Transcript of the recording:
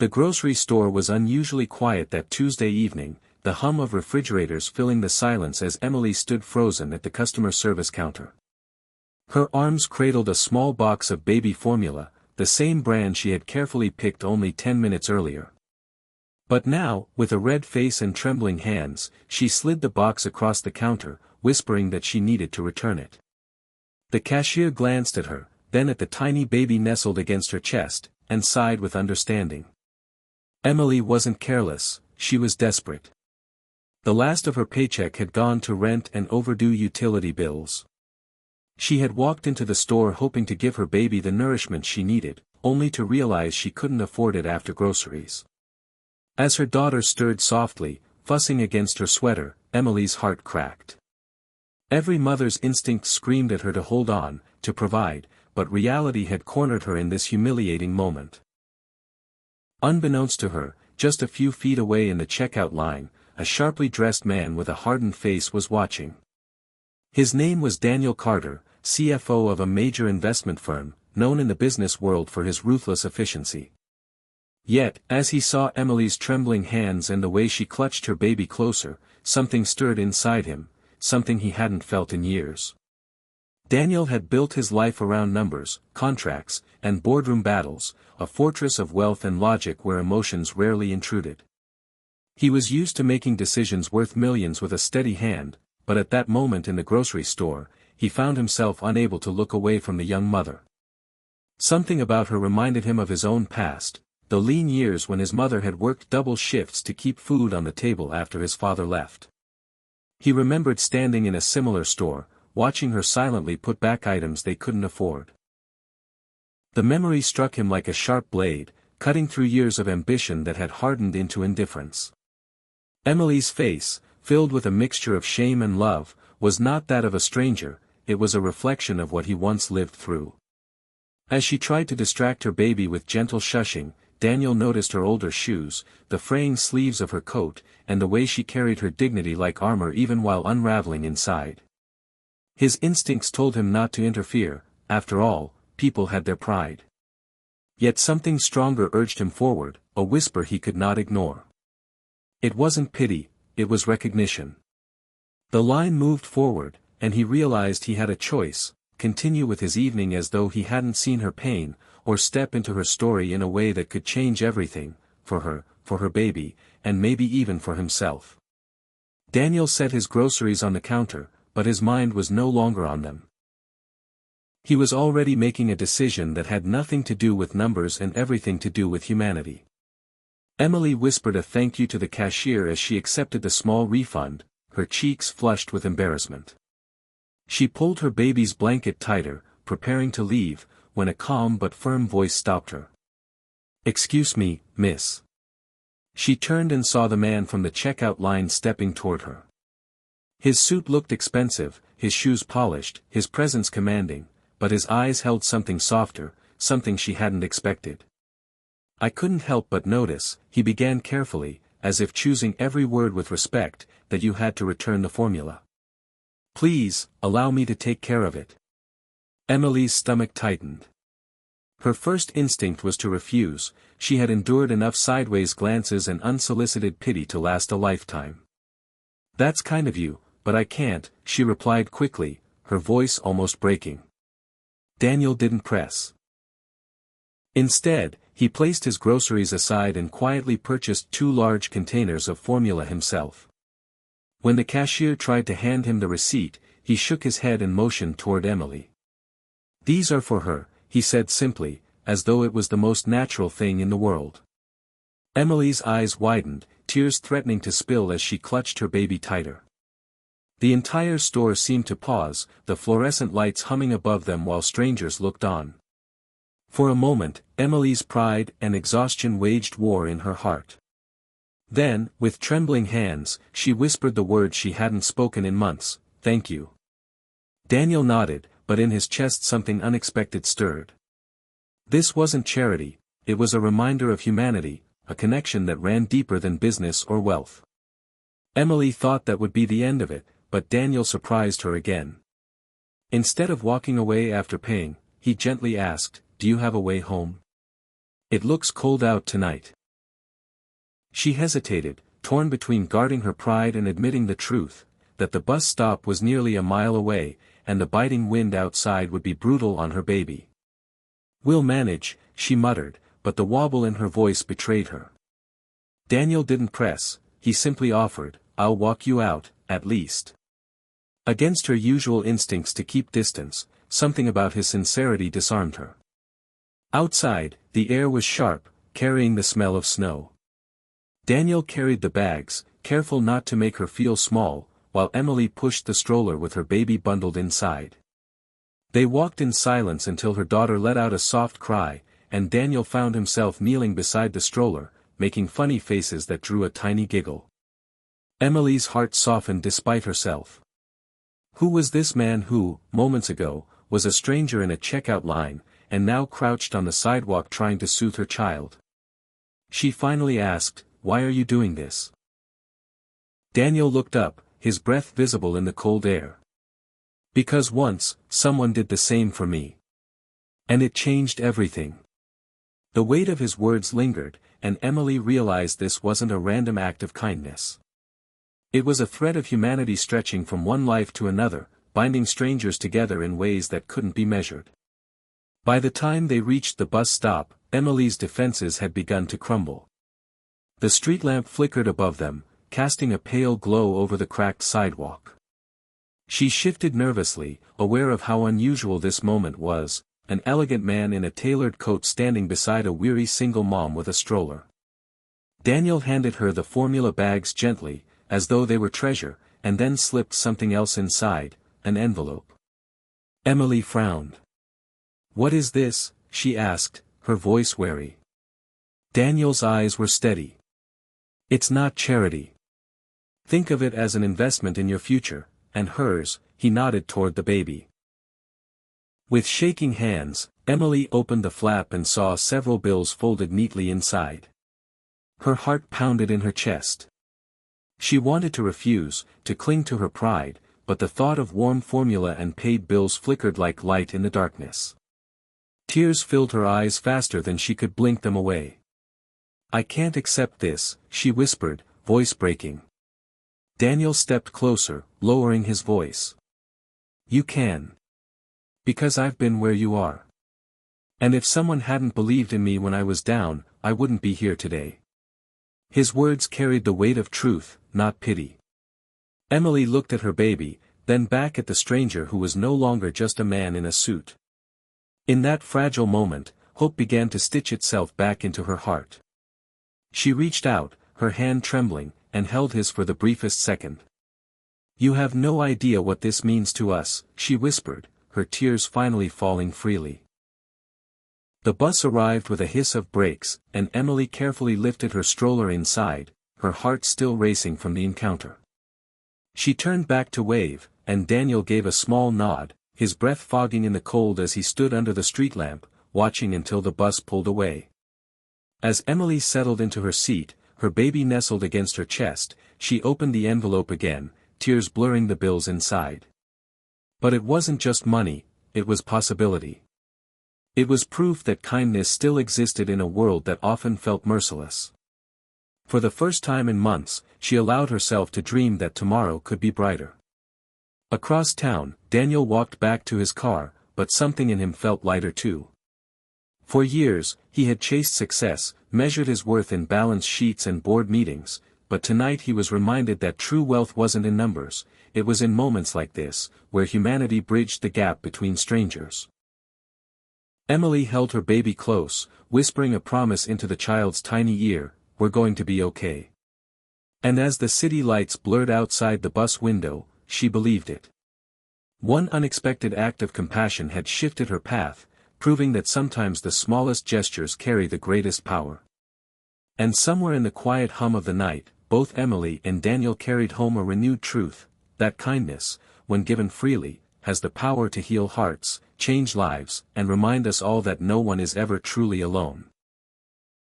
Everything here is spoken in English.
The grocery store was unusually quiet that Tuesday evening, the hum of refrigerators filling the silence as Emily stood frozen at the customer service counter. Her arms cradled a small box of baby formula, the same brand she had carefully picked only 10 minutes earlier. But now, with a red face and trembling hands, she slid the box across the counter, whispering that she needed to return it. The cashier glanced at her, then at the tiny baby nestled against her chest, and sighed with understanding. Emily wasn't careless, she was desperate. The last of her paycheck had gone to rent and overdue utility bills. She had walked into the store hoping to give her baby the nourishment she needed, only to realize she couldn't afford it after groceries. As her daughter stirred softly, fussing against her sweater, Emily's heart cracked. Every mother's instinct screamed at her to hold on, to provide, but reality had cornered her in this humiliating moment. Unbeknownst to her, just a few feet away in the checkout line, a sharply dressed man with a hardened face was watching. His name was Daniel Carter, CFO of a major investment firm, known in the business world for his ruthless efficiency. Yet, as he saw Emily's trembling hands and the way she clutched her baby closer, something stirred inside him, something he hadn't felt in years. Daniel had built his life around numbers, contracts, and boardroom battles, a fortress of wealth and logic where emotions rarely intruded. He was used to making decisions worth millions with a steady hand, but at that moment in the grocery store, he found himself unable to look away from the young mother. Something about her reminded him of his own past, the lean years when his mother had worked double shifts to keep food on the table after his father left. He remembered standing in a similar store, watching her silently put back items they couldn't afford. The memory struck him like a sharp blade, cutting through years of ambition that had hardened into indifference. Emily's face, filled with a mixture of shame and love, was not that of a stranger, it was a reflection of what he once lived through. As she tried to distract her baby with gentle shushing, Daniel noticed her older shoes, the fraying sleeves of her coat, and the way she carried her dignity like armor even while unraveling inside. His instincts told him not to interfere, after all, people had their pride. Yet something stronger urged him forward, a whisper he could not ignore. It wasn't pity, it was recognition. The line moved forward, and he realized he had a choice: continue with his evening as though he hadn't seen her pain, or step into her story in a way that could change everything, for her baby, and maybe even for himself. Daniel set his groceries on the counter, but his mind was no longer on them. He was already making a decision that had nothing to do with numbers and everything to do with humanity. Emily whispered a thank you to the cashier as she accepted the small refund, her cheeks flushed with embarrassment. She pulled her baby's blanket tighter, preparing to leave, when a calm but firm voice stopped her. "Excuse me, miss." She turned and saw the man from the checkout line stepping toward her. His suit looked expensive, his shoes polished, his presence commanding, but his eyes held something softer, something she hadn't expected. "I couldn't help but notice," he began carefully, as if choosing every word with respect, "that you had to return the formula. Please, allow me to take care of it." Emily's stomach tightened. Her first instinct was to refuse, she had endured enough sideways glances and unsolicited pity to last a lifetime. "That's kind of you, but I can't," she replied quickly, her voice almost breaking. Daniel didn't press. Instead, he placed his groceries aside and quietly purchased 2 large containers of formula himself. When the cashier tried to hand him the receipt, he shook his head and motioned toward Emily. "These are for her," he said simply, as though it was the most natural thing in the world. Emily's eyes widened, tears threatening to spill as she clutched her baby tighter. The entire store seemed to pause, the fluorescent lights humming above them while strangers looked on. For a moment, Emily's pride and exhaustion waged war in her heart. Then, with trembling hands, she whispered the words she hadn't spoken in months: "Thank you." Daniel nodded, but in his chest something unexpected stirred. This wasn't charity, it was a reminder of humanity, a connection that ran deeper than business or wealth. Emily thought that would be the end of it, but Daniel surprised her again. Instead of walking away after paying, he gently asked, "Do you have a way home? It looks cold out tonight." She hesitated, torn between guarding her pride and admitting the truth, that the bus stop was nearly a mile away, and the biting wind outside would be brutal on her baby. "We'll manage," she muttered, but the wobble in her voice betrayed her. Daniel didn't press, he simply offered, "I'll walk you out, at least." Against her usual instincts to keep distance, something about his sincerity disarmed her. Outside, the air was sharp, carrying the smell of snow. Daniel carried the bags, careful not to make her feel small, while Emily pushed the stroller with her baby bundled inside. They walked in silence until her daughter let out a soft cry, and Daniel found himself kneeling beside the stroller, making funny faces that drew a tiny giggle. Emily's heart softened despite herself. Who was this man who, moments ago, was a stranger in a checkout line, and now crouched on the sidewalk trying to soothe her child? She finally asked, "Why are you doing this?" Daniel looked up, his breath visible in the cold air. "Because once, someone did the same for me. And it changed everything." The weight of his words lingered, and Emily realized this wasn't a random act of kindness. It was a thread of humanity stretching from one life to another, binding strangers together in ways that couldn't be measured. By the time they reached the bus stop, Emily's defenses had begun to crumble. The street lamp flickered above them, casting a pale glow over the cracked sidewalk. She shifted nervously, aware of how unusual this moment was, an elegant man in a tailored coat standing beside a weary single mom with a stroller. Daniel handed her the formula bags gently, as though they were treasure, and then slipped something else inside, an envelope. Emily frowned. "What is this?" she asked, her voice wary. Daniel's eyes were steady. "It's not charity. Think of it as an investment in your future, and hers," he nodded toward the baby. With shaking hands, Emily opened the flap and saw several bills folded neatly inside. Her heart pounded in her chest. She wanted to refuse, to cling to her pride, but the thought of warm formula and paid bills flickered like light in the darkness. Tears filled her eyes faster than she could blink them away. "I can't accept this," she whispered, voice breaking. Daniel stepped closer, lowering his voice. "You can. Because I've been where you are. And if someone hadn't believed in me when I was down, I wouldn't be here today." His words carried the weight of truth, not pity. Emily looked at her baby, then back at the stranger who was no longer just a man in a suit. In that fragile moment, hope began to stitch itself back into her heart. She reached out, her hand trembling, and held his for the briefest second. "You have no idea what this means to us," she whispered, her tears finally falling freely. The bus arrived with a hiss of brakes, and Emily carefully lifted her stroller inside, her heart still racing from the encounter. She turned back to wave, and Daniel gave a small nod, his breath fogging in the cold as he stood under the street lamp, watching until the bus pulled away. As Emily settled into her seat, her baby nestled against her chest, she opened the envelope again, tears blurring the bills inside. But it wasn't just money, it was possibility. It was proof that kindness still existed in a world that often felt merciless. For the first time in months, she allowed herself to dream that tomorrow could be brighter. Across town, Daniel walked back to his car, but something in him felt lighter too. For years, he had chased success, measured his worth in balance sheets and board meetings, but tonight he was reminded that true wealth wasn't in numbers, it was in moments like this, where humanity bridged the gap between strangers. Emily held her baby close, whispering a promise into the child's tiny ear, "We're going to be okay." And as the city lights blurred outside the bus window, she believed it. One unexpected act of compassion had shifted her path, proving that sometimes the smallest gestures carry the greatest power. And somewhere in the quiet hum of the night, both Emily and Daniel carried home a renewed truth, that kindness, when given freely, has the power to heal hearts, change lives, and remind us all that no one is ever truly alone.